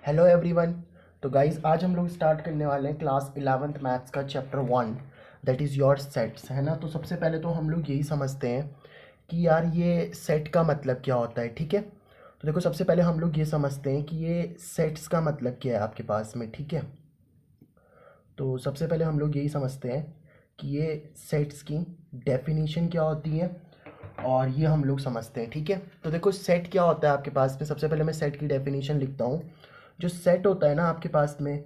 Hello everyone. तो guys आज हम लोग स्टार्ट करने वाले हैं क्लास 11th मैथ्स का chapter 1, that is your sets, है ना। तो सबसे पहले तो हम लोग यही समझते हैं कि यार ये सेट का मतलब क्या होता है, ठीक है। तो देखो सबसे पहले हम लोग ये समझते हैं कि ये सेट्स का मतलब क्या है आपके पास में, ठीक है। तो सबसे पहले हम लोग यही समझते हैं कि ये सेट्स की डेफिनेशन क्या होती है और ये हम लोग समझते हैं, ठीक है। तो देखो सेट क्या होता है आपके पास में, सबसे पहले मैं सेट की डेफिनेशन लिखता हूँ। जो सेट होता है ना आपके पास में,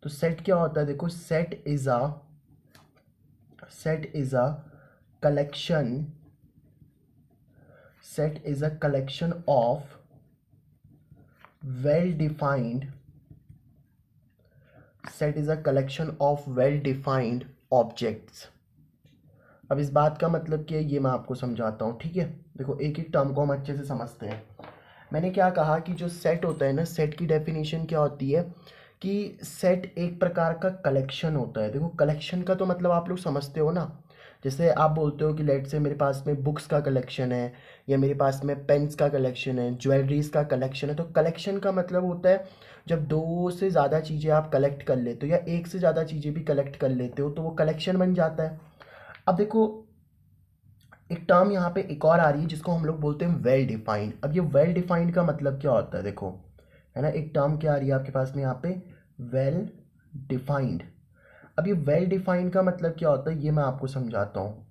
तो सेट क्या होता है, देखो set is a collection set is a collection of well defined set is a collection of well defined objects. अब इस बात का मतलब क्या है ये मैं आपको समझाता हूँ, ठीक है। देखो एक एक टर्म को हम अच्छे से समझते हैं। मैंने क्या कहा कि जो सेट होता है ना, सेट की डेफिनेशन क्या होती है कि सेट एक प्रकार का कलेक्शन होता है। देखो कलेक्शन का तो मतलब आप लोग समझते हो ना। जैसे आप बोलते हो कि लेट से मेरे पास में बुक्स का कलेक्शन है, या मेरे पास में पेन्स का कलेक्शन है, ज्वेलरीज का कलेक्शन है। तो कलेक्शन का मतलब होता है जब दो से ज़्यादा चीज़ें आप कलेक्ट कर लेते हो या एक से ज़्यादा चीज़ें भी कलेक्ट कर लेते हो तो वो कलेक्शन बन जाता है। अब देखो एक टर्म यहाँ पे एक और आ रही है जिसको हम लोग बोलते हैं वेल डिफाइंड। अब ये वेल डिफाइंड का मतलब क्या होता है, देखो है ना, एक टर्म क्या आ रही है आपके पास में यहाँ पे, वेल डिफाइंड। अब ये वेल डिफाइंड का मतलब क्या होता है ये मैं आपको समझाता हूँ।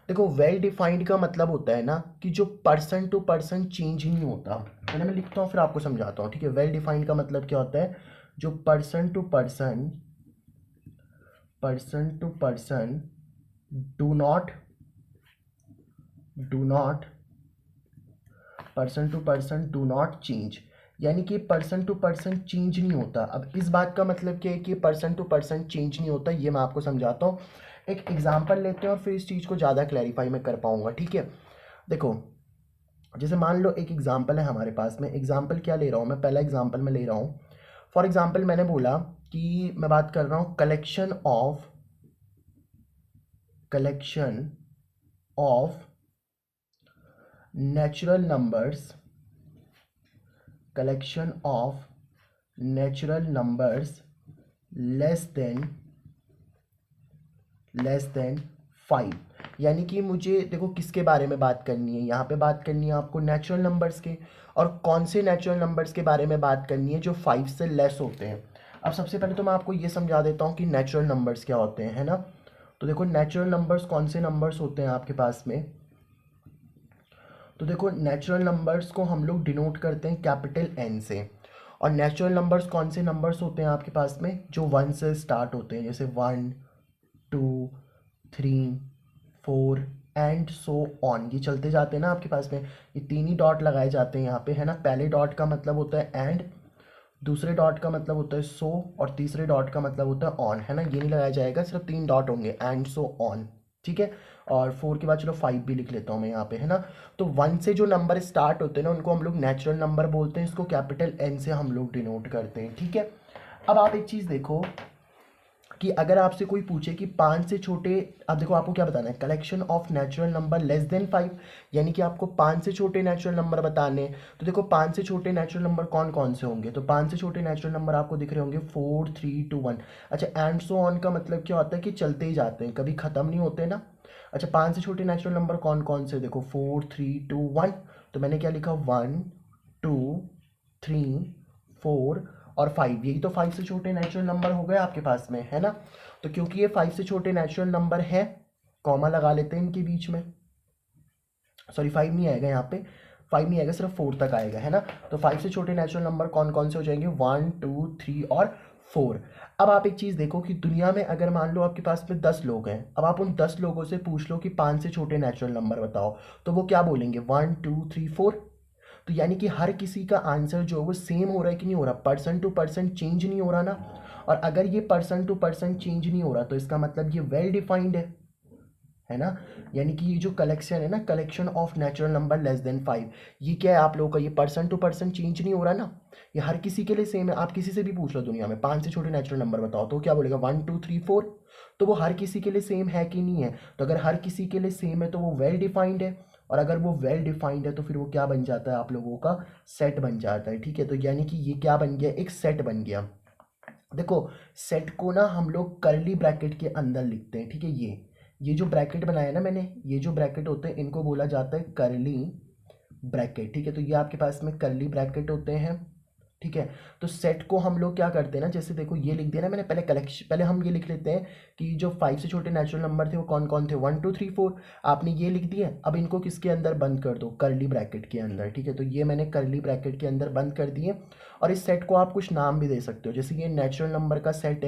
देखो वेल डिफाइंड का मतलब होता है ना कि जो पर्सन टू पर्सन चेंज नहीं होता, है ना। मैं लिखता हूँ फिर आपको समझाता हूँ, ठीक है। वेल डिफाइंड का मतलब क्या होता है, जो person to person do not do not person to person do not change, यानी कि पर्सन टू पर्सन चेंज नहीं होता। अब इस बात का मतलब क्या है कि पर्सन टू पर्सन चेंज नहीं होता, ये मैं आपको समझाता हूँ। एक एग्जांपल लेते हैं और फिर इस चीज़ को ज़्यादा क्लैरिफाई मैं कर पाऊंगा, ठीक है। देखो जैसे मान लो एक एग्जांपल है हमारे पास में। एग्जांपल क्या ले रहा हूँ मैं, पहला एग्जांपल मैं ले रहा हूँ। फॉर एग्जांपल मैंने बोला कि मैं बात कर रहा हूँ collection of natural numbers collection of natural numbers less than 5। यानी कि मुझे देखो किसके बारे में बात करनी है, यहाँ पे बात करनी है आपको नेचुरल नंबर्स के। और कौन से नेचुरल नंबर्स के बारे में बात करनी है, जो 5 से लेस होते हैं। अब सबसे पहले तो मैं आपको ये समझा देता हूँ कि नेचुरल नंबर्स क्या होते हैं, है ना। तो देखो नेचुरल नंबर्स कौन से नंबर्स होते हैं आपके पास में। तो देखो नेचुरल नंबर्स को हम लोग डिनोट करते हैं कैपिटल एन से। और नेचुरल नंबर्स कौन से नंबर्स होते हैं आपके पास में, जो 1 से स्टार्ट होते हैं, जैसे 1 2 3 4 एंड सो ऑन। ये चलते जाते हैं ना आपके पास में। ये तीन ही डॉट लगाए जाते हैं यहाँ पे, है ना। पहले डॉट का मतलब होता है एंड, दूसरे डॉट का मतलब होता है सो, और तीसरे डॉट का मतलब होता है ऑन, है ना। ये नहीं लगाया जाएगा, सिर्फ तीन डॉट होंगे, एंड सो ऑन, ठीक है। और 4 के बाद चलो 5 भी लिख लेता हूँ मैं यहाँ पे, है ना। तो 1 से जो नंबर स्टार्ट होते हैं ना उनको हम लोग नेचुरल नंबर बोलते हैं। इसको कैपिटल एन से हम लोग डिनोट करते हैं, ठीक है। अब आप एक चीज़ देखो कि अगर आपसे कोई पूछे कि 5 से छोटे, अब देखो आपको क्या बताना है, collection of natural number less than 5, यानी कि आपको 5 से छोटे नेचुरल नंबर बताने हैं। तो देखो 5 से छोटे नेचुरल नंबर कौन कौन से होंगे, तो 5 से छोटे नेचुरल नंबर आपको दिख रहे होंगे 4 3 2 1। अच्छा एंड सो ऑन का मतलब क्या होता है कि चलते ही जाते हैं, कभी ख़त्म नहीं होते ना। अच्छा 5 से छोटे नेचुरल नंबर कौन कौन से, देखो 4 3 2 1। तो मैंने क्या लिखा, 1 2 3 4 और 5। यही तो 5 से छोटे नेचुरल नंबर हो गए आपके पास में, है ना। तो क्योंकि ये 5 से छोटे नेचुरल नंबर है, कॉमा लगा लेते हैं इनके बीच में। सॉरी 5 नहीं आएगा यहाँ पे, 5 नहीं आएगा, सिर्फ 4 तक आएगा, है ना। तो 5 से छोटे नेचुरल नंबर कौन कौन से हो जाएंगे, 1 2 3 और 4। अब आप एक चीज़ देखो कि दुनिया में अगर मान लो आपके पास में 10 लोग हैं, अब आप उन 10 लोगों से पूछ लो कि 5 से छोटे नेचुरल नंबर बताओ, तो वो क्या बोलेंगे, 1 2 3 4। तो यानी कि हर किसी का आंसर जो है वो सेम हो रहा है कि नहीं हो रहा, पर्सन टू पर्सन चेंज नहीं हो रहा ना। और अगर ये पर्सन टू पर्सन चेंज नहीं हो रहा तो इसका मतलब ये वेल डिफाइंड है ना। यानी कि ये जो कलेक्शन है ना, collection of natural number less than 5, ये क्या है आप लोगों का, ये पर्सन टू पर्सन चेंज नहीं हो रहा ना। ये हर किसी के लिए सेम है। आप किसी से भी पूछ लो दुनिया में 5 से छोटे नेचुरल नंबर बताओ, तो क्या बोलेगा, 1 2 3 4। तो वो हर किसी के लिए सेम है कि नहीं है, तो अगर हर किसी के लिए सेम है तो वो वेल डिफाइंड है। और अगर वो वेल डिफाइंड है तो फिर वो क्या बन जाता है, आप लोगों का सेट बन जाता है। ठीक है, तो यानी कि ये क्या बन गया, एक सेट बन गया। देखो सेट को ना हम लोग करली ब्रैकेट के अंदर लिखते हैं। ठीक है, ये जो ब्रैकेट बनाया ना मैंने, ये जो ब्रैकेट होते हैं इनको बोला जाता है करली ब्रैकेट। ठीक है, तो ये आपके पास में करली ब्रैकेट होते हैं। ठीक है, तो सेट को हम लोग क्या करते हैं ना, जैसे देखो ये लिख दिया ना मैंने, पहले कलेक्शन, पहले हम ये लिख लेते हैं कि जो 5 से छोटे नेचुरल नंबर थे वो कौन कौन थे, 1 2 3 4। आपने ये लिख दिए, अब इनको किसके अंदर बंद कर दो, करली ब्रैकेट के अंदर। ठीक है, तो ये मैंने करली ब्रैकेट के अंदर बंद कर दिए। और इस सेट को आप कुछ नाम भी दे सकते हो, जैसे ये नेचुरल नंबर का सेट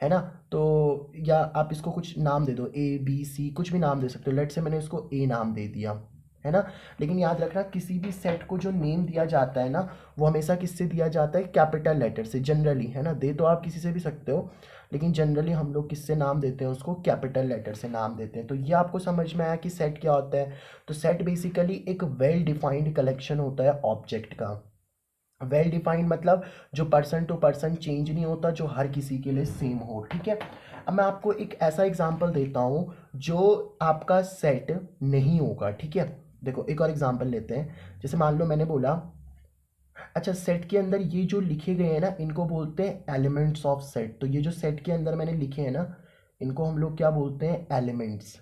है ना, तो या आप इसको कुछ नाम दे दो, ए बी सी कुछ भी नाम दे सकते हो। लेट से मैंने इसको ए नाम दे दिया, है ना। लेकिन याद रखना किसी भी सेट को जो नेम दिया जाता है ना, वो हमेशा किससे दिया जाता है, कैपिटल लेटर से जनरली, है ना। दे तो आप किसी से भी सकते हो, लेकिन जनरली हम लोग किससे नाम देते हैं उसको, कैपिटल लेटर से नाम देते हैं। तो ये आपको समझ में आया कि सेट क्या होता है। तो सेट बेसिकली एक वेल डिफाइंड कलेक्शन होता है ऑब्जेक्ट का। वेल डिफाइंड मतलब जो पर्सन टू पर्सन चेंज नहीं होता, जो हर किसी के लिए सेम हो। ठीक है, अब मैं आपको एक ऐसा एग्जांपल देता हूँ जो आपका सेट नहीं होगा। ठीक है, देखो एक और एग्जांपल लेते हैं। जैसे मान लो मैंने बोला, अच्छा सेट के अंदर ये जो लिखे गए हैं ना इनको बोलते हैं एलिमेंट्स ऑफ सेट। तो ये जो सेट के अंदर मैंने लिखे हैं ना, इनको हम लोग क्या बोलते हैं, एलिमेंट्स।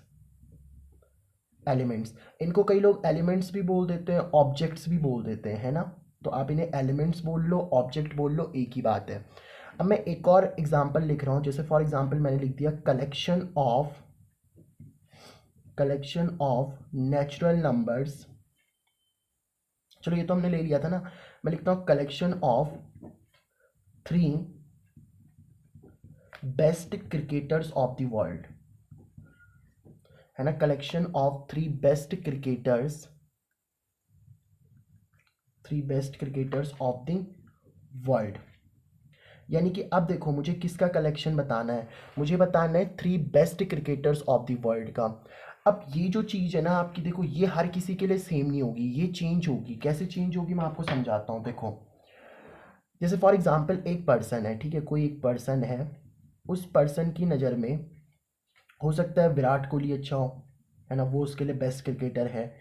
एलिमेंट्स, इनको कई लोग एलिमेंट्स भी बोल देते हैं, ऑब्जेक्ट्स भी बोल देते हैं, है ना। तो आप इन्हें एलिमेंट्स बोल लो, ऑब्जेक्ट बोल लो, एक ही बात है। अब मैं एक और एग्जांपल लिख रहा हूँ, जैसे फॉर एग्जांपल मैंने लिख दिया कलेक्शन ऑफ नेचुरल नंबर्स। चलो ये तो हमने ले लिया था ना। मैं लिखता हूँ collection of 3 best cricketers of the world, है ना। Collection of 3 best cricketers of the world. यानी कि अब देखो मुझे किसका कलेक्शन बताना है, मुझे बताना है 3 best cricketers of the world का। अब ये जो चीज़ है ना आपकी, देखो ये हर किसी के लिए सेम नहीं होगी, ये चेंज होगी। कैसे चेंज होगी मैं आपको समझाता हूँ। देखो जैसे फॉर एग्जांपल एक पर्सन है, ठीक है, कोई एक पर्सन है, उस पर्सन की नज़र में हो सकता है विराट कोहली अच्छा हो, है ना, वो उसके लिए बेस्ट क्रिकेटर है।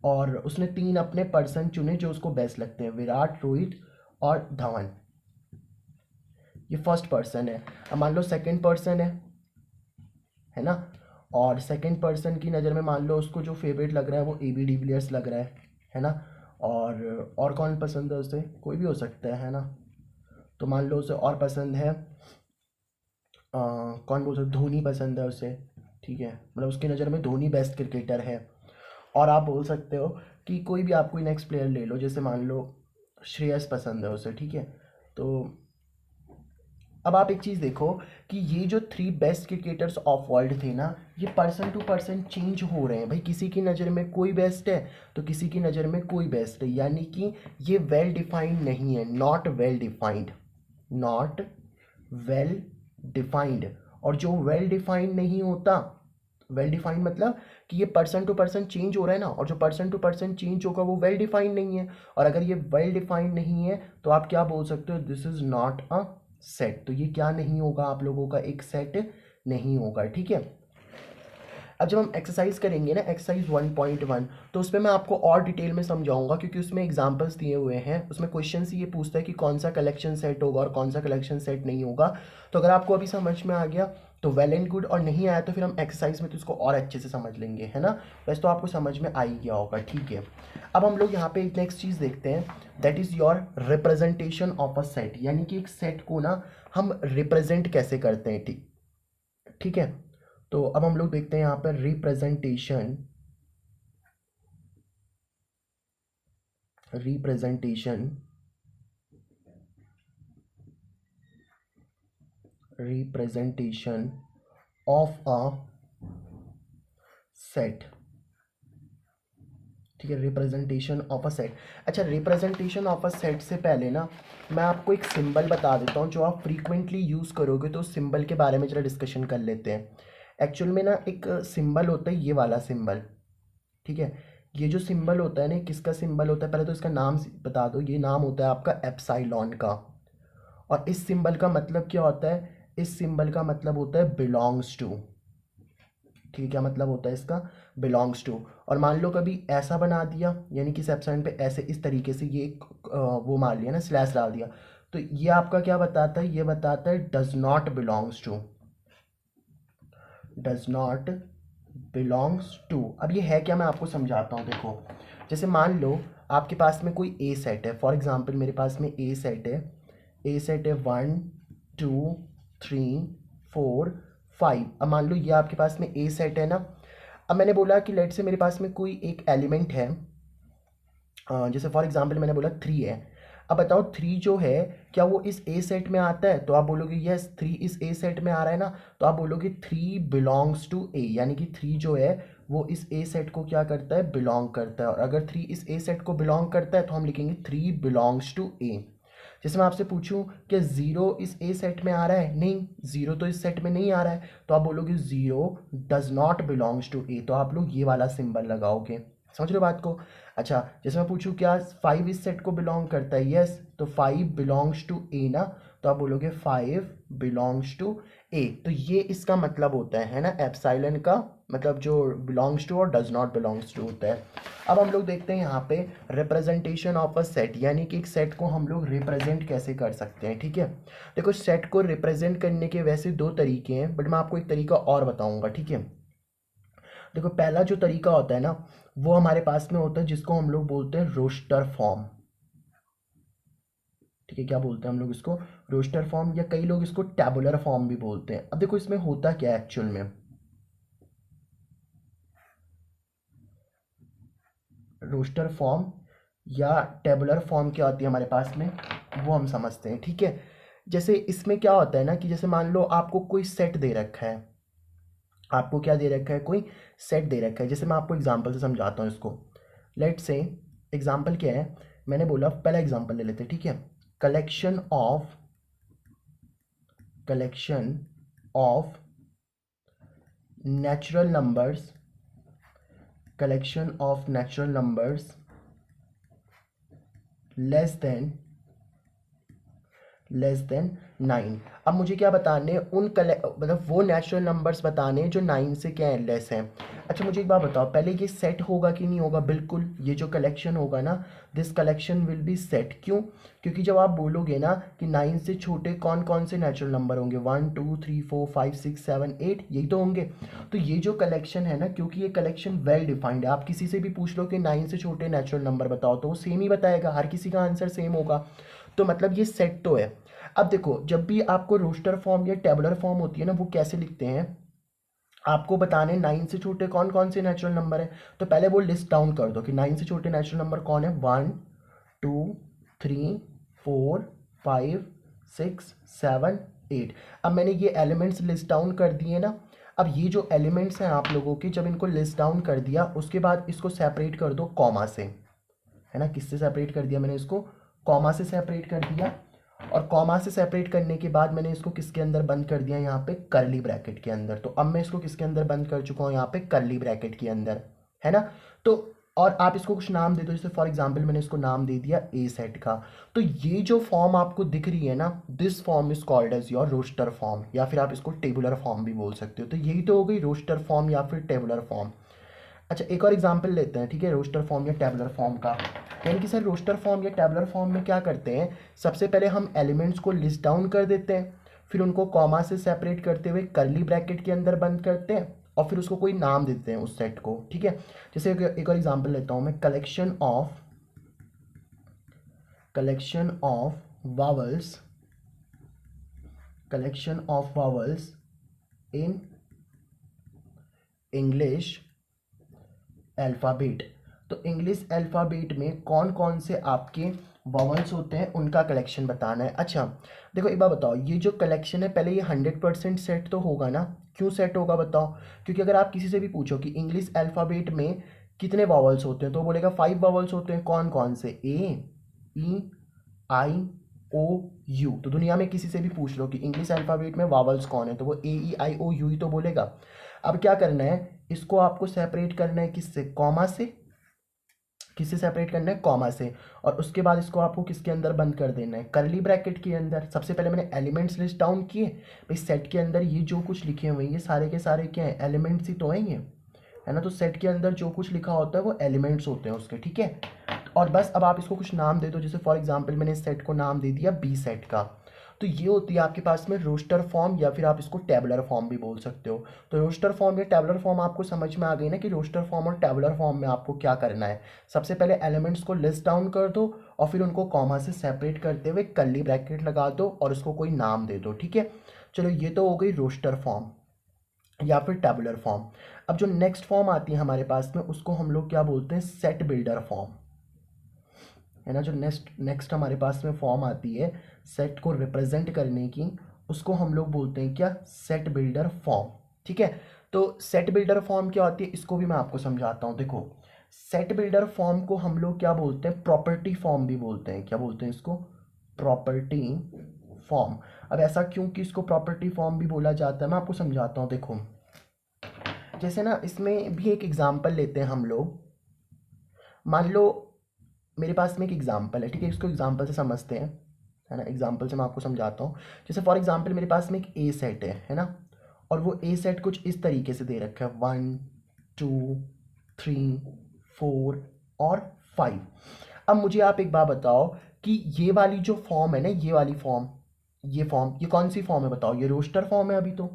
और उसने 3 अपने पर्सन चुने जो उसको बेस्ट लगते हैं, विराट, रोहित और धवन। ये फर्स्ट पर्सन है। अब मान लो सेकंड पर्सन है ना, और सेकंड पर्सन की नज़र में मान लो उसको जो फेवरेट लग रहा है वो ए बी डिविलियर्स लग रहा है ना। और कौन पसंद है उसे, कोई भी हो सकता है ना। तो मान लो उसे और पसंद है कौन बोल सकते, धोनी पसंद है उसे। ठीक है, मतलब उसकी नज़र में धोनी बेस्ट क्रिकेटर है। और आप बोल सकते हो कि कोई भी आप कोई नेक्स्ट प्लेयर ले लो, जैसे मान लो श्रेयस पसंद है उसे। ठीक है, तो अब आप एक चीज़ देखो कि ये जो 3 बेस्ट क्रिकेटर्स ऑफ वर्ल्ड थे ना, ये पर्सन टू पर्सन चेंज हो रहे हैं भाई। किसी की नज़र में कोई बेस्ट है तो किसी की नज़र में कोई बेस्ट है, यानी कि ये वेल डिफाइंड नहीं है, not well defined, not well defined. और जो वेल डिफाइंड नहीं होता, वेल डिफाइंड मतलब कि ये पर्सन टू पर्सन चेंज हो रहा है ना, और जो पर्सन टू पर्सन चेंज होगा वो वेल डिफाइंड नहीं है। और अगर ये वेल डिफाइंड नहीं है तो आप क्या बोल सकते हो, this is not a set. तो ये क्या नहीं होगा, आप लोगों का एक सेट नहीं होगा। ठीक है, अब जब हम एक्सरसाइज करेंगे ना, एक्सरसाइज 1.1, तो उसमें मैं आपको और डिटेल में समझाऊंगा, क्योंकि उसमें एग्जांपल्स दिए हुए हैं। उसमें क्वेश्चन से ये पूछता है कि कौन सा कलेक्शन सेट होगा और कौन सा कलेक्शन सेट नहीं होगा। तो अगर आपको अभी समझ में आ गया तो वेल एंड गुड, और नहीं आया तो फिर हम एक्सरसाइज में तो इसको और अच्छे से समझ लेंगे, है ना। वैसे तो आपको समझ में आ ही गया होगा। ठीक है, अब हम लोग यहाँ पे एक नेक्स्ट चीज़ देखते हैं, that is your representation of a set. यानी कि एक सेट को ना हम रिप्रेजेंट कैसे करते हैं। ठीक ठीक है, तो अब हम लोग देखते हैं यहाँ पर रिप्रेजेंटेशन ऑफ अ सेट। ठीक है, रिप्रेजेंटेशन ऑफ अ सेट। अच्छा, रिप्रेजेंटेशन ऑफ अ सेट से पहले ना मैं आपको एक सिंबल बता देता हूँ जो आप फ्रीक्वेंटली यूज़ करोगे, तो उस सिंबल के बारे में जरा डिस्कशन कर लेते हैं। एक्चुअल में ना एक सिंबल होता है ये वाला सिंबल। ठीक है, ये जो सिंबल होता है ना, किसका सिंबल होता है, पहले तो इसका नाम बता दो। ये नाम होता है आपका एप्सिलॉन का। और इस सिंबल का मतलब क्या होता है, इस सिंबल का मतलब होता है बिलोंग्स टू। ठीक है, क्या मतलब होता है इसका, बिलोंग्स टू। और मान लो कभी ऐसा बना दिया, यानी कि सेप्शन पे ऐसे इस तरीके से ये वो मार लिया ना, स्लैश डाल दिया, तो ये आपका क्या बताता है, ये बताता है does not belongs to, does not belongs to. अब ये है क्या, मैं आपको समझाता हूँ। देखो, जैसे मान लो आपके पास में कोई ए सेट है, फॉर एग्जांपल मेरे पास में ए सेट है, ए सेट है 1 2 3 4 5। अब मान लो ये आपके पास में ए सेट है ना। अब मैंने बोला कि लेट से मेरे पास में कोई एक एलिमेंट है, जैसे फॉर एग्जांपल मैंने बोला 3 है। अब बताओ 3 जो है, क्या वो इस ए सेट में आता है, तो आप बोलोगे यस 3 इस ए सेट में आ रहा है ना, तो आप बोलोगे 3 बिलोंग्स टू ए, यानी कि 3 जो है वो इस ए सेट को क्या करता है, बिलोंग करता है। और अगर 3 इस ए सेट को बिलोंग करता है तो हम लिखेंगे 3 बिलोंग्स टू ए। जैसे मैं आपसे पूछूं कि 0 इस ए सेट में आ रहा है, नहीं 0 तो इस सेट में नहीं आ रहा है, तो आप बोलोगे 0 डज नॉट बिलोंग्स टू ए, तो आप लोग ये वाला सिंबल लगाओगे। समझ रहे हो बात को। अच्छा, जैसे मैं पूछूं क्या 5 इस सेट को बिलोंग करता है, यस, तो 5 बिलोंग्स टू ए ना, तो आप बोलोगे 5 बिलोंग्स टू ए। तो ये इसका मतलब होता है ना, एप्सिलॉन का मतलब जो बिलोंग्स टू और डज नॉट बिलोंग्स टू होता है। अब हम लोग देखते हैं यहाँ पे रिप्रेजेंटेशन ऑफ अ सेट, यानी कि एक सेट को हम लोग रिप्रेजेंट कैसे कर सकते हैं। ठीक है, देखो सेट को रिप्रेजेंट करने के वैसे दो तरीके हैं, बट मैं आपको एक तरीका और बताऊंगा। ठीक है, देखो पहला जो तरीका होता है ना, वो हमारे पास में होता है जिसको हम लोग बोलते हैं रोस्टर फॉर्म। ठीक है, क्या बोलते हैं हम लोग इसको, रोस्टर फॉर्म, या कई लोग इसको टैबुलर फॉर्म भी बोलते हैं। अब देखो इसमें होता क्या है एक्चुअल में, रोस्टर फॉर्म या टेबुलर फॉर्म क्या होती है हमारे पास में, वो हम समझते हैं। ठीक है, जैसे इसमें क्या होता है ना कि जैसे मान लो आपको कोई सेट दे रखा है, आपको क्या दे रखा है, कोई सेट दे रखा है। जैसे मैं आपको एग्जांपल से समझाता हूँ इसको। लेट से एग्जांपल क्या है, मैंने बोला पहला एग्जांपल ले लेते हैं। ठीक है, collection of natural numbers, collection of natural numbers less than 9। अब मुझे क्या बताने, मतलब वो नेचुरल नंबर्स बताने जो 9 से क्या है, लेस हैं। अच्छा मुझे एक बात बताओ, पहले ये सेट होगा कि नहीं होगा, बिल्कुल ये जो कलेक्शन होगा ना, this collection will be set. क्यों, क्योंकि जब आप बोलोगे ना कि 9 से छोटे कौन कौन से नेचुरल नंबर होंगे, 1 2 3 4 5 6 7 8, यही तो होंगे। तो ये जो कलेक्शन है ना, क्योंकि ये कलेक्शन वेल डिफाइंड है, आप किसी से भी पूछ लो कि 9 से छोटे नेचुरल नंबर बताओ तो वो सेम ही बताएगा, हर किसी का आंसर सेम होगा। तो मतलब ये सेट तो है। अब देखो जब भी आपको रोस्टर फॉर्म या टेबुलर फॉर्म होती है ना, वो कैसे लिखते हैं, आपको बताने 9 से छोटे कौन कौन से नेचुरल नंबर है, तो पहले वो लिस्ट डाउन कर दो कि 9 से छोटे नेचुरल नंबर कौन है, 1 2 3 4 5 6 7 8। अब मैंने ये एलिमेंट्स लिस्ट डाउन कर दिए ना। अब ये जो एलिमेंट्स हैं आप लोगों के, जब इनको लिस्ट डाउन कर दिया उसके बाद इसको सेपरेट कर दो कॉमा से, है ना, किससे सेपरेट कर दिया मैंने इसको, कॉमा से सेपरेट कर दिया। और कॉमा से सेपरेट करने के बाद मैंने इसको किसके अंदर बंद कर दिया, यहाँ पे करली ब्रैकेट के अंदर। तो अब मैं इसको किसके अंदर बंद कर चुका हूँ, यहाँ पे करली ब्रैकेट के अंदर, है ना। तो और आप इसको कुछ नाम दे दो, जैसे फॉर एग्जांपल मैंने इसको नाम दे दिया ए सेट का। तो ये जो फॉर्म आपको दिख रही है ना, this form is called as your roster form, या फिर आप इसको टेबुलर फॉर्म भी बोल सकते हो। तो यही तो हो गई रोस्टर फॉर्म या फिर टेबुलर फॉर्म। अच्छा एक और एग्जांपल लेते हैं, ठीक है, रोस्टर फॉर्म या टैबुलर फॉर्म का। यानी कि सर रोस्टर फॉर्म या टैबुलर फॉर्म में क्या करते हैं, सबसे पहले हम एलिमेंट्स को लिस्ट डाउन कर देते हैं, फिर उनको कॉमा से सेपरेट करते हुए करली ब्रैकेट के अंदर बंद करते हैं, और फिर उसको कोई नाम देते हैं उस सेट को। ठीक है, जैसे एक और एग्जांपल लेता हूँ मैं, collection of vowels in English alphabet. तो इंग्लिश अल्फ़ाबेट में कौन कौन से आपके वॉवल्स होते हैं उनका कलेक्शन बताना है। अच्छा देखो एक बात बताओ, ये जो कलेक्शन है पहले ये 100% सेट तो होगा ना, क्यों सेट होगा बताओ, क्योंकि अगर आप किसी से भी पूछो कि इंग्लिश अल्फ़ाबेट में कितने वॉवल्स होते हैं, तो बोलेगा 5 वॉवल्स होते हैं। कौन कौन से, ए ई आई ओ यू। तो दुनिया में किसी से भी पूछ लो कि इंग्लिश अल्फ़ाबेट में वॉवल्स कौन है, तो वो ए ई आई ओ यू ही तो बोलेगा। अब क्या करना है, इसको आपको सेपरेट करना है किससे, कॉमा से। किससे सेपरेट करना है, कॉमा से, और उसके बाद इसको आपको किसके अंदर बंद कर देना है, करली ब्रैकेट के अंदर। सबसे पहले मैंने एलिमेंट्स लिस्ट डाउन किए भाई, सेट के अंदर ये जो कुछ लिखे हुए हैं ये सारे के सारे क्या है, एलिमेंट्स ही तो हैं ये, है ना। तो सेट के अंदर जो कुछ लिखा होता है वो एलिमेंट्स होते हैं उसके, ठीक है। और बस अब आप इसको कुछ नाम दे दो, जैसे फॉर एग्जांपल मैंने इस सेट को नाम दे दिया बी सेट का। तो ये होती है आपके पास में रोस्टर फॉर्म, या फिर आप इसको टेबुलर फॉर्म भी बोल सकते हो। तो रोस्टर फॉर्म या टेबुलर फॉर्म आपको समझ में आ गई ना कि रोस्टर फॉर्म और टेबुलर फॉर्म में आपको क्या करना है। सबसे पहले एलिमेंट्स को लिस्ट डाउन कर दो और फिर उनको कॉमा से सेपरेट करते हुए कर्ली ब्रैकेट लगा दो और उसको कोई नाम दे दो, ठीक है। चलो ये तो हो गई रोस्टर फॉर्म या फिर टेबुलर फॉर्म। अब जो नेक्स्ट फॉर्म आती है हमारे पास में उसको हम लोग क्या बोलते हैं, सेट बिल्डर फॉर्म, है ना। जो नेक्स्ट हमारे पास में फॉर्म आती है सेट को रिप्रेजेंट करने की, उसको हम लोग बोलते हैं क्या, सेट बिल्डर फॉर्म, ठीक है। तो सेट बिल्डर फॉर्म क्या होती है इसको भी मैं आपको समझाता हूँ। देखो सेट बिल्डर फॉर्म को हम लोग क्या बोलते हैं, प्रॉपर्टी फॉर्म भी बोलते हैं। क्या बोलते हैं इसको, प्रॉपर्टी फॉर्म। अब ऐसा क्यों कि इसको प्रॉपर्टी फॉर्म भी बोला जाता है, मैं आपको समझाता हूँ। देखो जैसे ना इसमें भी एक एग्जांपल लेते हैं हम लोग। मान लो मेरे पास में एक एग्जांपल है, ठीक है, इसको एग्जांपल से समझते हैं, है ना। एग्जांपल से मैं आपको समझाता हूँ। जैसे फॉर एग्जांपल मेरे पास में एक ए सेट है ना, और वो ए सेट कुछ इस तरीके से दे रखा है 1 2 3 4 और 5। अब मुझे आप एक बात बताओ कि ये वाली जो फॉर्म है ना, ये वाली फॉर्म, ये कौन सी फॉर्म है बताओ, ये रोस्टर फॉर्म है अभी तो,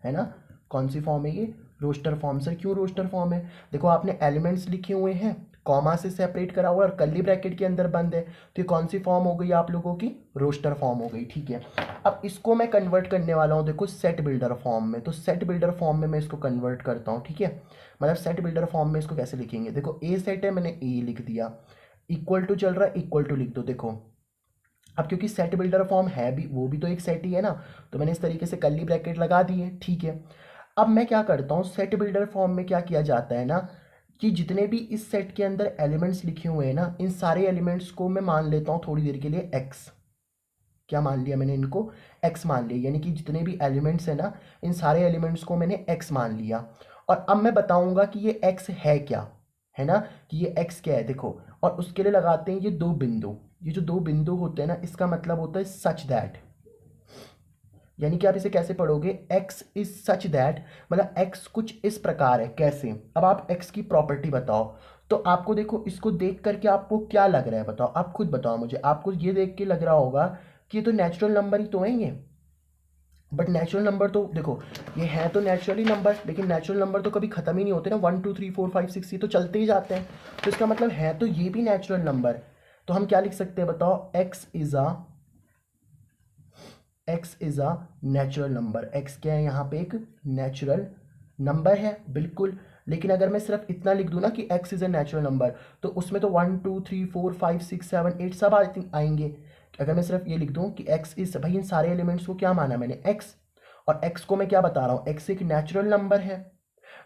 है ना। कौन सी फॉर्म है ये, रोस्टर फॉर्म। सर क्यों रोस्टर फॉर्म है, देखो आपने एलिमेंट्स लिखे हुए हैं, कॉमा से सेपरेट करा हुआ है और कर्ली ब्रैकेट के अंदर बंद है, तो ये कौन सी फॉर्म हो गई आप लोगों की, रोस्टर फॉर्म हो गई, ठीक है। अब इसको मैं कन्वर्ट करने वाला हूँ देखो सेट बिल्डर फॉर्म में। तो सेट बिल्डर फॉर्म में मैं इसको कन्वर्ट करता हूँ, ठीक है। मतलब सेट बिल्डर फॉर्म में इसको कैसे लिखेंगे, देखो ए सेट है, मैंने ए लिख दिया, इक्वल टू चल रहा है, इक्वल टू लिख दो। देखो अब क्योंकि सेट बिल्डर फॉर्म है भी, वो भी तो एक सेट ही है ना, तो मैंने इस तरीके से कर्ली ब्रैकेट लगा दी है, ठीक है। अब मैं क्या करता हूँ, सेट बिल्डर फॉर्म में क्या किया जाता है ना कि जितने भी इस सेट के अंदर एलिमेंट्स लिखे हुए हैं ना, इन सारे एलिमेंट्स को मैं मान लेता हूँ थोड़ी देर के लिए एक्स। क्या मान लिया मैंने, इनको एक्स मान लिया, यानी कि जितने भी एलिमेंट्स हैं ना, इन सारे एलिमेंट्स को मैंने एक्स मान लिया। और अब मैं बताऊंगा कि ये एक्स है क्या, है ना, कि ये एक्स क्या है, देखो। और उसके लिए लगाते हैं ये दो बिंदु। ये जो दो बिंदु होते हैं ना, इसका मतलब होता है सच दैट, यानी कि आप इसे कैसे पढ़ोगे, x इज सच दैट, मतलब x कुछ इस प्रकार है, कैसे। अब आप x की प्रॉपर्टी बताओ। तो आपको देखो इसको देख करके आपको क्या लग रहा है बताओ, आप खुद बताओ मुझे। आपको ये देख के लग रहा होगा कि ये तो नेचुरल नंबर ही तो है ये, बट नेचुरल नंबर तो देखो ये है तो नेचुरली नंबर, लेकिन नेचुरल नंबर तो कभी खत्म ही नहीं होते ना, 1 2 3 4 5 6 ये तो चलते ही जाते हैं। तो इसका मतलब है तो ये भी नेचुरल नंबर। तो हम क्या लिख सकते हैं बताओ, x is a natural number. x क्या है यहाँ पे, एक नेचुरल नंबर है, बिल्कुल। लेकिन अगर मैं सिर्फ इतना लिख दूं ना कि x is a natural number, तो उसमें तो 1 2 3 4 5 6 7 8 सब आएंगे। अगर मैं सिर्फ ये लिख दूं कि x इज, भाई इन सारे एलिमेंट्स को क्या माना मैंने, x, और x को मैं क्या बता रहा हूँ, x एक नेचुरल नंबर है।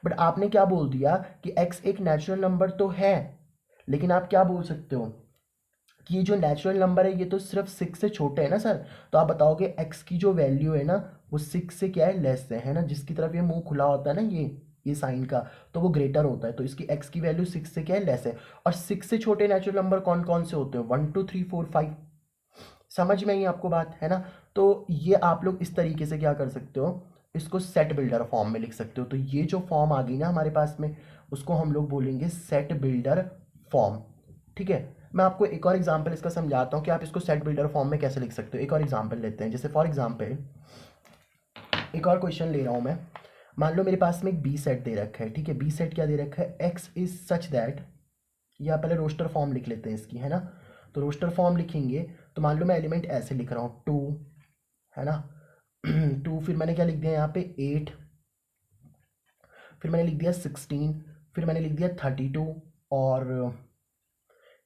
बट आपने क्या बोल दिया कि x एक नेचुरल नंबर तो है, लेकिन आप क्या बोल सकते हो कि ये जो नेचुरल नंबर है ये तो सिर्फ 6 से छोटे है ना सर। तो आप बताओगे x की जो वैल्यू है ना वो 6 से क्या है, लेस है ना, जिसकी तरफ ये मुंह खुला होता है ना, ये साइन का, तो वो ग्रेटर होता है। तो इसकी x की वैल्यू 6 से क्या है, लेस है। और 6 से छोटे नेचुरल नंबर कौन कौन से होते हैं, 1 2 3 4 5। समझ में आई आपको बात, है ना। तो ये आप लोग इस तरीके से क्या कर सकते हो, इसको सेट बिल्डर फॉर्म में लिख सकते हो। तो ये जो फॉर्म आ गई ना हमारे पास में, उसको हम लोग बोलेंगे सेट बिल्डर फॉर्म, ठीक है। मैं आपको एक और एग्जांपल इसका समझाता हूँ कि आप इसको सेट बिल्डर फॉर्म में कैसे लिख सकते हो। एक और एग्जांपल लेते हैं, जैसे फॉर एग्जांपल एक और क्वेश्चन ले रहा हूँ मैं। मान लो मेरे पास में एक बी सेट दे रखा है, ठीक है। बी सेट क्या दे रखा है, एक्स इज सच दैट, या पहले रोस्टर फॉर्म लिख लेते हैं इसकी, है ना। तो रोस्टर फॉर्म लिखेंगे तो मान लो मैं एलिमेंट ऐसे लिख रहा हूँ 2, है ना 2, फिर मैंने क्या लिख दिया यहाँ पे 8, फिर मैंने लिख दिया 16, फिर मैंने लिख दिया 32, और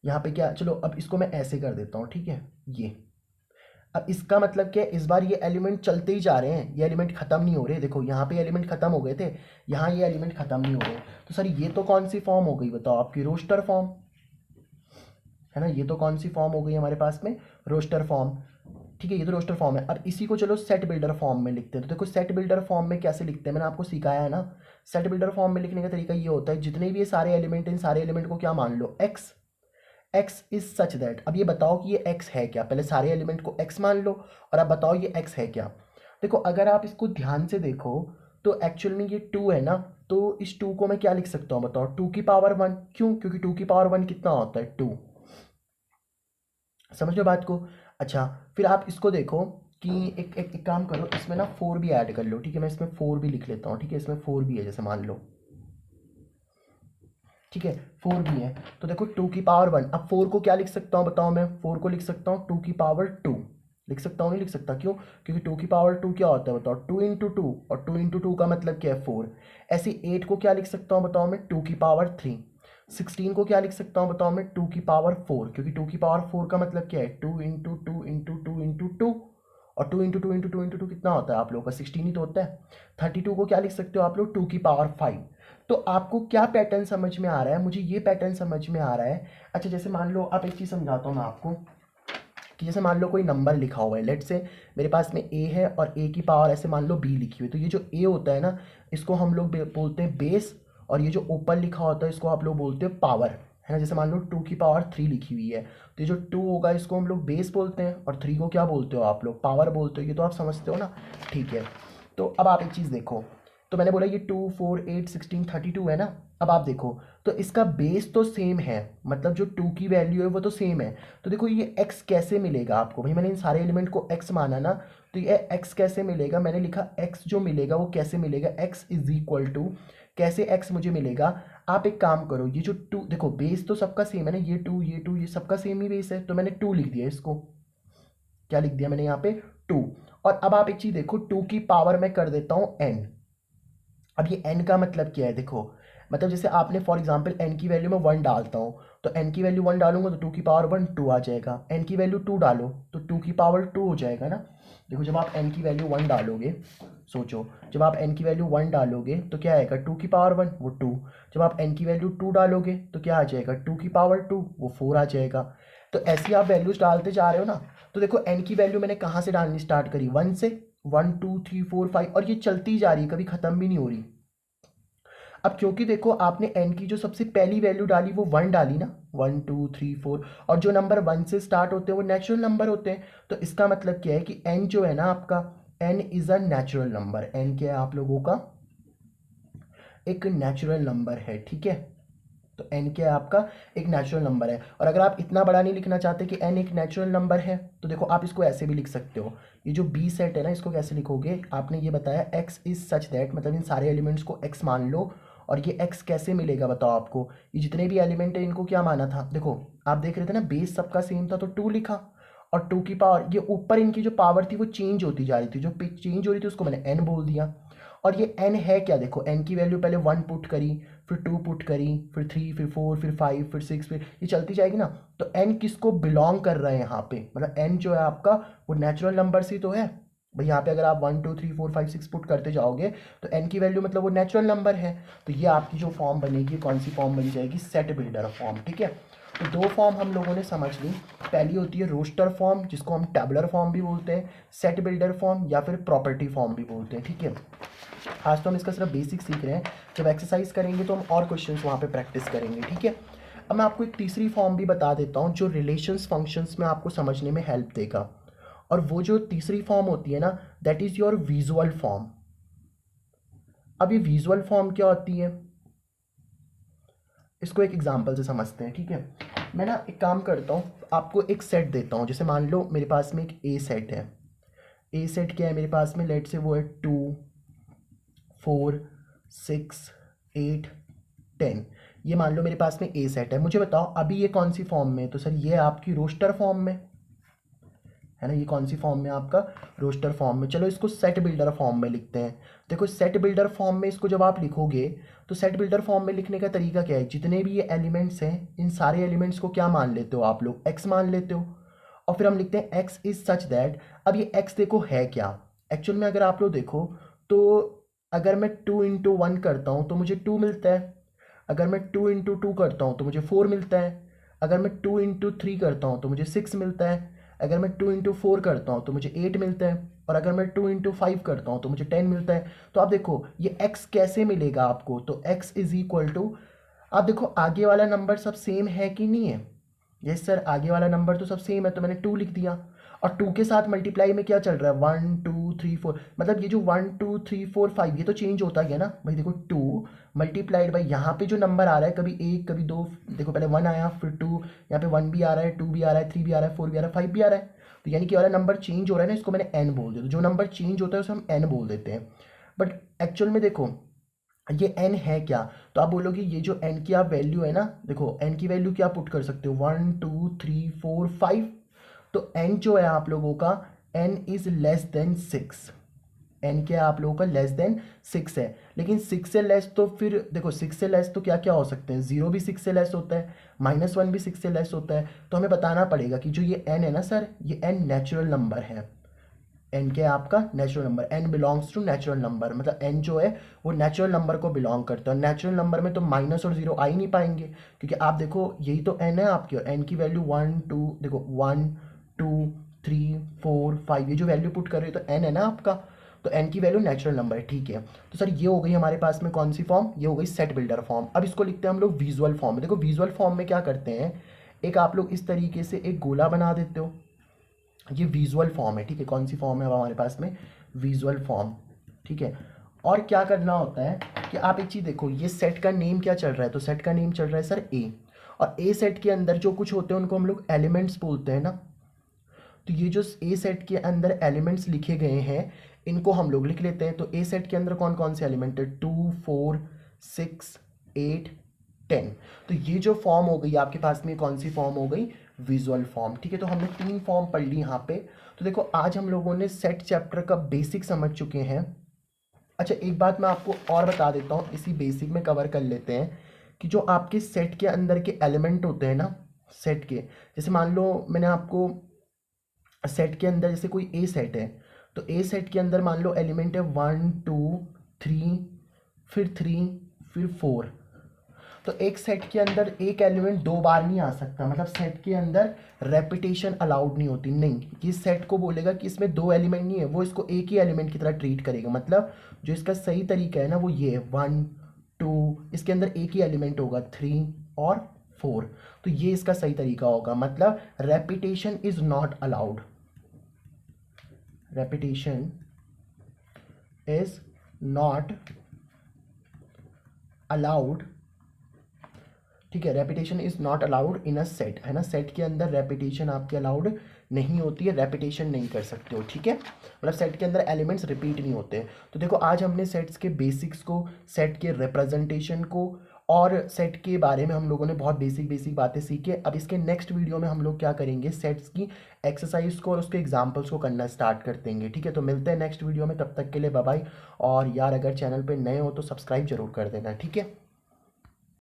यहाँ पे क्या, चलो अब इसको मैं ऐसे कर देता हूँ, ठीक है। ये अब इसका मतलब क्या है, इस बार ये एलिमेंट चलते ही जा रहे हैं, ये एलिमेंट खत्म नहीं हो रहे। देखो यहाँ पे एलिमेंट खत्म हो गए थे, यहाँ ये एलिमेंट खत्म नहीं हो रहे। तो सर ये तो कौन सी फॉर्म हो गई बताओ, आपकी रोस्टर फॉर्म, है ना। ये तो कौन सी फॉर्म हो गई हमारे पास में, रोस्टर फॉर्म। ठीक है, ये तो रोस्टर फॉर्म है। अब इसी को चलो सेट बिल्डर फॉर्म में लिखते हैं। तो देखो सेट बिल्डर फॉर्म में कैसे लिखते हैं, मैंने आपको सिखाया है ना। सेट बिल्डर फॉर्म में लिखने का तरीका ये होता है, जितने भी ये सारे एलिमेंट, इन सारे एलिमेंट को क्या मान लो, X. X is such that, अब ये बताओ कि ये एक्स है क्या, पहले सारे एलिमेंट को एक्स मान लो और अब बताओ ये एक्स है क्या। देखो अगर आप इसको ध्यान से देखो तो एक्चुअल में ये टू है ना, तो इस टू को मैं क्या लिख सकता हूँ बताओ, टू की पावर वन। क्यों? क्योंकि टू की पावर वन कितना होता है, टू। समझ लो बात को। अच्छा, फिर आप इसको देखो कि एक काम करो, इसमें ना फोर भी ऐड कर लो। ठीक है, मैं इसमें फोर भी लिख लेता हूँ। ठीक है, इसमें फोर भी है, जैसे मान लो, ठीक है, फोर भी है। तो देखो टू की पावर वन, अब फोर को क्या लिख सकता हूँ बताओ, मैं फोर को लिख सकता हूँ टू की पावर टू। लिख सकता हूँ, नहीं लिख सकता, क्यों? क्योंकि टू की पावर टू क्या होता है बताओ, टू इंटू टू, और टू इंटू टू का मतलब क्या है, फोर। ऐसे एट को क्या लिख सकता हूँ बताओ मैं, टू की पावर थ्री। 16 को क्या लिख सकता हूँ बताओ मैं, टू की पावर फोर, क्योंकि टू की पावर फोर का मतलब क्या है, two into two into two into two, और two into two into two into two कितना होता है आप लोगों का, 16 ही तो होता है। 32 को क्या लिख सकते हो आप लोग, टू की पावर फाइव। तो आपको क्या पैटर्न समझ में आ रहा है, मुझे ये पैटर्न समझ में आ रहा है। अच्छा, जैसे मान लो, आप एक चीज़ समझाता हूँ मैं आपको, कि जैसे मान लो कोई नंबर लिखा हुआ है, लेट से मेरे पास में ए है और ए की पावर ऐसे मान लो बी लिखी हुई है, तो ये जो ए होता है ना, इसको हम लोग बोलते हैं बेस, और ये जो ऊपर लिखा होता है इसको आप लोग बोलते हैं पावर, है ना। जैसे मान लो टू की पावर थ्री लिखी हुई है, तो ये जो टू होगा इसको हम लोग बेस बोलते हैं, और थ्री को क्या बोलते हो आप लोग, पावर बोलते हो। ये तो आप समझते हो ना, ठीक है। तो अब आप एक चीज़ देखो, तो मैंने बोला ये टू फोर एट 16 32 है ना। अब आप देखो, तो इसका बेस तो सेम है, मतलब जो टू की वैल्यू है वो तो सेम है। तो देखो ये x कैसे मिलेगा आपको, भाई मैंने इन सारे एलिमेंट को x माना ना, तो ये x कैसे मिलेगा, मैंने लिखा x जो मिलेगा वो कैसे मिलेगा, x इज इक्वल टू, कैसे x मुझे मिलेगा। आप एक काम करो, ये जो टू देखो, बेस तो सबका सेम है ना, ये टू ये टू ये सबका सेम ही बेस है, तो मैंने टू लिख दिया इसको। क्या लिख दिया मैंने यहाँ पे, टू। और अब आप एक चीज देखो, टू की पावर मैं कर देता हूँ n। अब ये n का मतलब क्या है, देखो मतलब जैसे आपने फॉर एग्जांपल n की वैल्यू में वन डालता हूँ, तो n की वैल्यू वन डालूंगा तो टू की पावर वन टू आ जाएगा। n की वैल्यू टू डालो तो टू की पावर टू हो जाएगा ना। देखो जब आप n की वैल्यू वन डालोगे, सोचो, जब आप n की वैल्यू वन डालोगे तो क्या आएगा, टू की पावर वन वो टू। जब आप n की वैल्यू टू डालोगे तो क्या आ जाएगा, टू की पावर टू वो फोर आ जाएगा। तो ऐसे आप वैल्यूज डालते जा रहे हो ना। तो देखो n की वैल्यू मैंने कहाँ से डालनी स्टार्ट करी, वन से, one two three four five, और ये चलती जा रही है, कभी खत्म भी नहीं हो रही। अब क्योंकि देखो आपने n की जो सबसे पहली वैल्यू डाली वो वन डाली ना, वन टू थ्री फोर, और जो नंबर वन से स्टार्ट होते हैं वो नेचुरल नंबर होते हैं। तो इसका मतलब क्या है कि n जो है ना आपका, n is a natural number. n क्या है आप लोगों का, एक नेचुरल नंबर है, ठीक है। तो n क्या है आपका, एक नेचुरल नंबर है। और अगर आप इतना बड़ा नहीं लिखना चाहते कि n एक नेचुरल नंबर है, तो देखो आप इसको ऐसे भी लिख सकते हो। ये जो b सेट है ना, इसको कैसे लिखोगे, आपने ये बताया x इज सच दैट, मतलब इन सारे एलिमेंट्स को x मान लो। और ये x कैसे मिलेगा बताओ आपको, ये जितने भी एलिमेंट है इनको क्या माना था, देखो आप देख रहे थे ना, बेस सबका सेम था तो टू लिखा, और टू की पावर, ये ऊपर इनकी जो पावर थी वो चेंज होती जा रही थी, जो चेंज हो रही थी उसको मैंने n बोल दिया। और ये n है क्या, देखो n की वैल्यू पहले वन पुट करी, फिर टू पुट करी, फिर थ्री, फिर फोर, फिर फाइव, फिर सिक्स, फिर ये चलती जाएगी ना। तो n किसको बिलोंग कर रहा है यहाँ पे, मतलब n जो है आपका वो नेचुरल नंबर ही तो है भाई। यहाँ पे अगर आप one two three four five six put करते जाओगे तो n की वैल्यू मतलब वो नेचुरल नंबर है। तो ये आपकी जो फॉर्म बनेगी, कौन सी फॉर्म बन जाएगी, सेट बिल्डर फॉर्म, ठीक है। तो दो फॉर्म हम लोगों ने समझ ली। पहली होती है रोस्टर फॉर्म, जिसको हम टेबलर फॉर्म भी बोलते हैं, सेट बिल्डर फॉर्म या फिर प्रॉपर्टी फॉर्म भी बोलते हैं, ठीक है। आज तो हम इसका सिर्फ बेसिक सीख रहे हैं, जब एक्सरसाइज करेंगे तो हम और क्वेश्चंस वहाँ पे प्रैक्टिस करेंगे, ठीक है। अब मैं आपको एक तीसरी फॉर्म भी बता देता हूँ जो रिलेशंस फंक्शंस में आपको समझने में हेल्प देगा। और वो जो तीसरी फॉर्म होती है ना, that is your visual form. अब ये विजुअल फॉर्म क्या होती है, इसको एक एग्जांपल से समझते हैं, ठीक है। मैं ना एक काम करता हूँ, आपको एक सेट देता हूँ। जैसे मान लो मेरे पास में एक ए सेट है। ए सेट क्या है मेरे पास में, लेट से वो है two four six eight ten. ये मान लो मेरे पास में ए सेट है। मुझे बताओ अभी ये कौन सी फॉर्म में है, तो सर ये आपकी रोस्टर फॉर्म में है ना। ये कौन सी फॉर्म में आपका, रोस्टर फॉर्म में। चलो इसको सेट बिल्डर फॉर्म में लिखते हैं। देखो सेट बिल्डर फॉर्म में इसको जब आप लिखोगे, तो सेट बिल्डर फॉर्म में लिखने का तरीका क्या है, जितने भी ये एलिमेंट्स हैं इन सारे एलिमेंट्स को क्या मान लेते हो आप लोग, एक्स मान लेते हो। और फिर हम लिखते हैं एक्स इज सच दैट। अब ये एक्स देखो है क्या, एक्चुअल में अगर आप लोग देखो तो अगर मैं टू इंटू वन करता हूँ तो मुझे टू मिलता है। अगर मैं टू इंटू टू करता हूँ तो मुझे फोर मिलता है। अगर मैं टू इंटू थ्री करता हूँ तो मुझे सिक्स मिलता है। अगर मैं 2 × 4 करता हूँ तो मुझे 8 मिलता है, और अगर मैं 2 × 5 करता हूँ तो मुझे 10 मिलता है। तो आप देखो ये x कैसे मिलेगा आपको, तो x इज इक्वल टू, आप देखो आगे वाला नंबर सब सेम है कि नहीं है। यस सर, आगे वाला नंबर तो सब सेम है, तो मैंने 2 लिख दिया, और 2 के साथ मल्टीप्लाई में क्या चल रहा है 1 2 3 4, मतलब ये जो 1 2 3 4 5 ये तो चेंज होता गया ना भाई। देखो 2 मल्टीप्लाइड बाई यहाँ पे जो नंबर आ रहा है, कभी 1 कभी 2, देखो पहले 1 आया फिर 2, यहाँ पे 1 भी आ रहा है, 2 भी आ रहा है, 3 भी आ रहा है, 4 भी आ रहा है, 5 भी आ रहा है। तो यानी कि वाला नंबर चेंज हो रहा है ना, इसको मैंने n बोल दिया। तो जो नंबर चेंज होता है उसे हम n बोल देते हैं। बट एक्चुअल में देखो ये n है क्या, तो आप बोलोगे ये जो n की आप वैल्यू है ना, देखो n की वैल्यू क्या पुट कर सकते हो 1 2 3 4 5, तो n जो है आप लोगों का n is less than 6, n क्या है आप लोगों का लेस देन 6 है। लेकिन 6 से लेस तो फिर देखो 6 से लेस तो क्या क्या हो सकते हैं, 0 भी 6 से लेस होता है, -1 भी 6 से लेस होता है। तो हमें बताना पड़ेगा कि जो ये n है ना सर, ये n नेचुरल नंबर है। n क्या है आपका natural number, n belongs to natural number, मतलब n जो है वो नेचुरल नंबर को बिलोंग करता है। नेचुरल नंबर में तो माइनस और जीरो आ ही नहीं पाएंगे, क्योंकि आप देखो यही तो n है आपकी, और n की वैल्यू 1 2, देखो 1 2 3 4 5, ये जो वैल्यू पुट कर रहे हो तो n है ना आपका, तो n की वैल्यू नेचुरल नंबर है। ठीक है, तो सर ये हो गई हमारे पास में कौन सी फॉर्म, ये हो गई सेट बिल्डर फॉर्म। अब इसको लिखते हैं हम लोग विजुअल फॉर्म में। देखो विजुअल फॉर्म में क्या करते हैं, एक आप लोग इस तरीके से एक गोला बना देते हो, ये विजुअल फॉर्म है। ठीक है, कौन सी फॉर्म है अब हमारे पास में, विजुअल फॉर्म। ठीक है, और क्या करना होता है कि आप एक चीज़ देखो, ये सेट का नेम क्या चल रहा है, तो सेट का नेम चल रहा है सर ए, और ए सेट के अंदर जो कुछ होते हैं उनको हम लोग एलिमेंट्स बोलते हैं ना। तो ये जो ए सेट के अंदर एलिमेंट्स लिखे गए हैं इनको हम लोग लिख लेते हैं। तो ए सेट के अंदर कौन कौन से एलिमेंट है, 2 4 6 8 10। तो ये जो फॉर्म हो गई आपके पास में, कौन सी फॉर्म हो गई, विजुअल फॉर्म। ठीक है, तो हमने 3 फॉर्म पढ़ ली यहाँ पे। तो देखो आज हम लोगों ने सेट चैप्टर का बेसिक समझ चुके हैं। अच्छा एक बात मैं आपको और बता देता हूँ, इसी बेसिक में कवर कर लेते हैं कि जो आपके सेट के अंदर के एलिमेंट होते हैं ना, सेट के, जैसे मान लो मैंने आपको सेट के अंदर जैसे कोई ए सेट है, तो ए सेट के अंदर मान लो एलिमेंट है 1 2 3, फिर 3, फिर 4। तो एक सेट के अंदर एक एलिमेंट 2 बार नहीं आ सकता, मतलब सेट के अंदर रेपिटेशन अलाउड नहीं होती। नहीं, ये सेट को बोलेगा कि इसमें 2 एलिमेंट नहीं है, वो इसको एक ही एलिमेंट की तरह ट्रीट करेगा। मतलब जो इसका सही तरीका है ना वो ये है 1 2, इसके अंदर एक ही एलिमेंट होगा 3 और 4, तो ये इसका सही तरीका होगा। मतलब repetition is not allowed, repetition is not allowed. ठीक है, repetition is not allowed in a set, है ना, सेट के अंदर रेपिटेशन आपकी अलाउड नहीं होती है, रेपिटेशन नहीं कर सकते हो। ठीक है, मतलब सेट के अंदर एलिमेंट्स रिपीट नहीं होते। तो देखो आज हमने सेट्स के बेसिक्स को, सेट के रिप्रेजेंटेशन को और सेट के बारे में हम लोगों ने बहुत बेसिक बेसिक बातें सीखी। अब इसके नेक्स्ट वीडियो में हम लोग क्या करेंगे, सेट्स की एक्सरसाइज को और उसके एग्जाम्पल्स को करना स्टार्ट कर देंगे। ठीक है, तो मिलते हैं नेक्स्ट वीडियो में, तब तक के लिए बाय बाय। और यार अगर चैनल पे नए हो तो सब्सक्राइब जरूर कर देना। ठीक है।